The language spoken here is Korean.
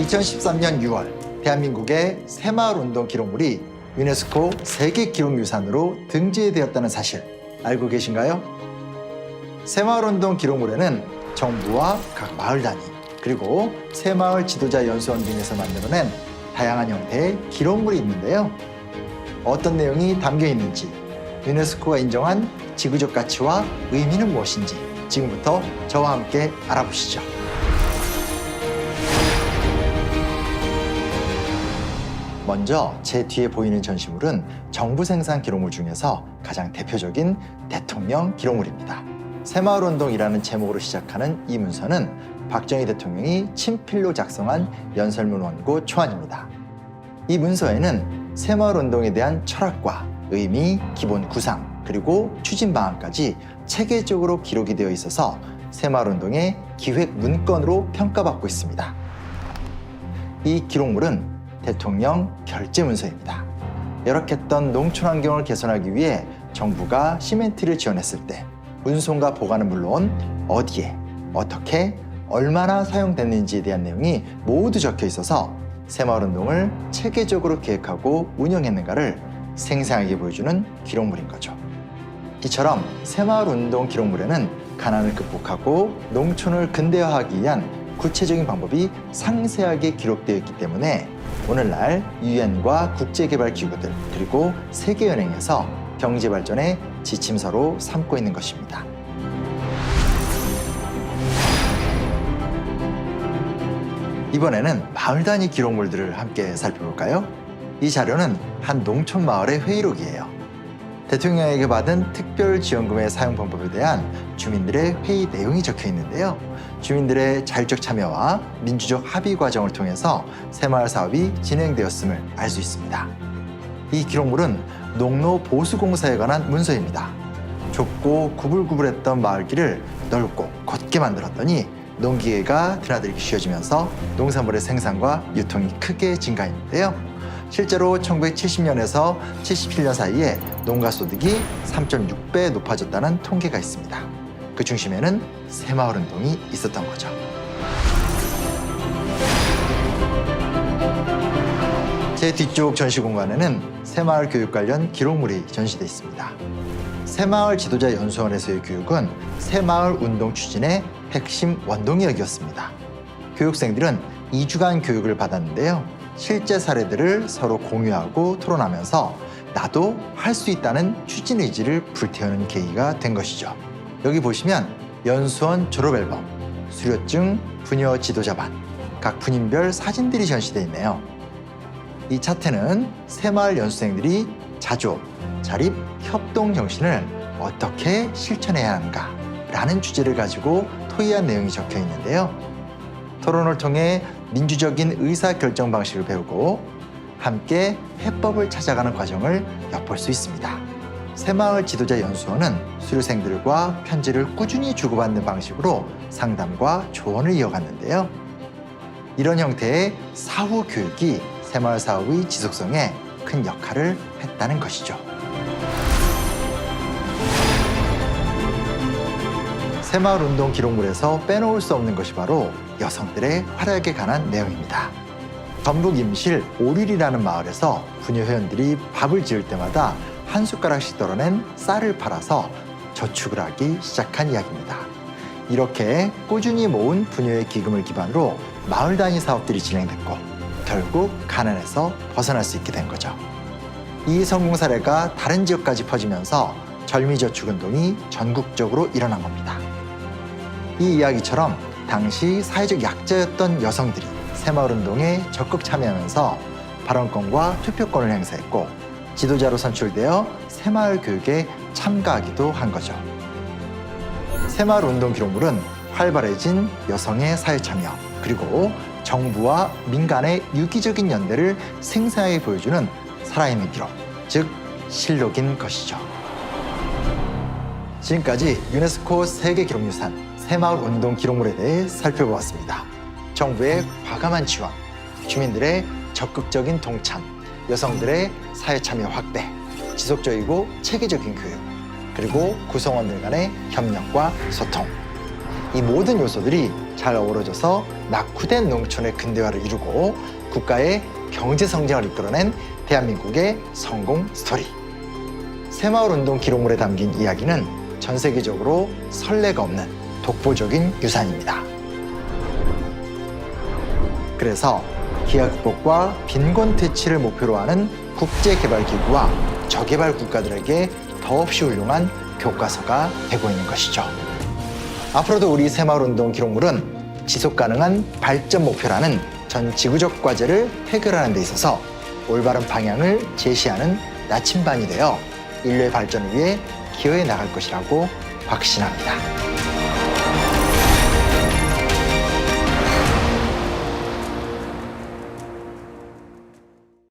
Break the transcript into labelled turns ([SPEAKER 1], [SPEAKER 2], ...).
[SPEAKER 1] 2013년 6월 대한민국의 새마을운동 기록물이 유네스코 세계기록유산으로 등재되었다는 사실 알고 계신가요? 새마을운동 기록물에는 정부와 각 마을 단위 그리고 새마을 지도자 연수원 등에서 만들어낸 다양한 형태의 기록물이 있는데요. 어떤 내용이 담겨 있는지, 유네스코가 인정한 지구적 가치와 의미는 무엇인지 지금부터 저와 함께 알아보시죠. 먼저 제 뒤에 보이는 전시물은 정부 생산 기록물 중에서 가장 대표적인 대통령 기록물입니다. 새마을운동이라는 제목으로 시작하는 이 문서는 박정희 대통령이 친필로 작성한 연설문 원고 초안입니다. 이 문서에는 새마을운동에 대한 철학과 의미, 기본 구상, 그리고 추진 방안까지 체계적으로 기록이 되어 있어서 새마을운동의 기획 문건으로 평가받고 있습니다. 이 기록물은 대통령 결재 문서입니다. 열악했던 농촌 환경을 개선하기 위해 정부가 시멘트를 지원했을 때 운송과 보관은 물론 어디에, 어떻게, 얼마나 사용됐는지에 대한 내용이 모두 적혀 있어서 새마을운동을 체계적으로 계획하고 운영했는가를 생생하게 보여주는 기록물인 거죠. 이처럼 새마을운동 기록물에는 가난을 극복하고 농촌을 근대화하기 위한 구체적인 방법이 상세하게 기록되어 있기 때문에 오늘날 유엔과 국제개발기구들 그리고 세계은행에서 경제발전의 지침서로 삼고 있는 것입니다. 이번에는 마을 단위 기록물들을 함께 살펴볼까요? 이 자료는 한 농촌 마을의 회의록이에요. 대통령에게 받은 특별지원금의 사용 방법에 대한 주민들의 회의 내용이 적혀 있는데요. 주민들의 자율적 참여와 민주적 합의 과정을 통해서 새마을 사업이 진행되었음을 알 수 있습니다. 이 기록물은 농로 보수공사에 관한 문서입니다. 좁고 구불구불했던 마을길을 넓고 곧게 만들었더니 농기계가 드나들기 쉬워지면서 농산물의 생산과 유통이 크게 증가했는데요. 실제로 1970년에서 77년 사이에 농가 소득이 3.6배 높아졌다는 통계가 있습니다. 그 중심에는 새마을운동이 있었던 거죠. 제 뒤쪽 전시 공간에는 새마을 교육 관련 기록물이 전시되어 있습니다. 새마을 지도자 연수원에서의 교육은 새마을 운동 추진의 핵심 원동력이었습니다. 교육생들은 2주간 교육을 받았는데요. 실제 사례들을 서로 공유하고 토론하면서 나도 할 수 있다는 추진 의지를 불태우는 계기가 된 것이죠. 여기 보시면 연수원 졸업앨범, 수료증, 부녀 지도자반, 각 분인별 사진들이 전시되어 있네요. 이 차트는 새마을 연수생들이 자조, 자립, 협동 정신을 어떻게 실천해야 하는가 라는 주제를 가지고 토의한 내용이 적혀 있는데요. 토론을 통해 민주적인 의사결정 방식을 배우고 함께 해법을 찾아가는 과정을 엿볼 수 있습니다. 새마을 지도자 연수원은 수료생들과 편지를 꾸준히 주고받는 방식으로 상담과 조언을 이어갔는데요. 이런 형태의 사후 교육이 새마을 사업의 지속성에 큰 역할을 했다는 것이죠. 새마을운동 기록물에서 빼놓을 수 없는 것이 바로 여성들의 활약에 관한 내용입니다. 전북 임실 오릴이라는 마을에서 부녀 회원들이 밥을 지을 때마다 한 숟가락씩 덜어낸 쌀을 팔아서 저축을 하기 시작한 이야기입니다. 이렇게 꾸준히 모은 부녀의 기금을 기반으로 마을 단위 사업들이 진행됐고 결국 가난에서 벗어날 수 있게 된 거죠. 이 성공 사례가 다른 지역까지 퍼지면서 절미저축운동이 전국적으로 일어난 겁니다. 이 이야기처럼 당시 사회적 약자였던 여성들이 새마을운동에 적극 참여하면서 발언권과 투표권을 행사했고 지도자로 선출되어 새마을 교육에 참가하기도 한 거죠. 새마을운동 기록물은 활발해진 여성의 사회참여 그리고 정부와 민간의 유기적인 연대를 생생하게 보여주는 살아있는 기록, 즉 실록인 것이죠. 지금까지 유네스코 세계기록유산 새마을운동 기록물에 대해 살펴보았습니다. 정부의 과감한 지원, 주민들의 적극적인 동참, 여성들의 사회참여 확대, 지속적이고 체계적인 교육, 그리고 구성원들 간의 협력과 소통. 이 모든 요소들이 잘 어우러져서 낙후된 농촌의 근대화를 이루고 국가의 경제 성장을 이끌어낸 대한민국의 성공 스토리. 새마을운동 기록물에 담긴 이야기는 전 세계적으로 선례가 없는 독보적인 유산입니다. 그래서 기아 극복과 빈곤 퇴치를 목표로 하는 국제개발기구와 저개발 국가들에게 더없이 훌륭한 교과서가 되고 있는 것이죠. 앞으로도 우리 새마을운동 기록물은 지속가능한 발전 목표라는 전 지구적 과제를 해결하는 데 있어서 올바른 방향을 제시하는 나침반이 되어 인류의 발전을 위해 기여해 나갈 것이라고 확신합니다.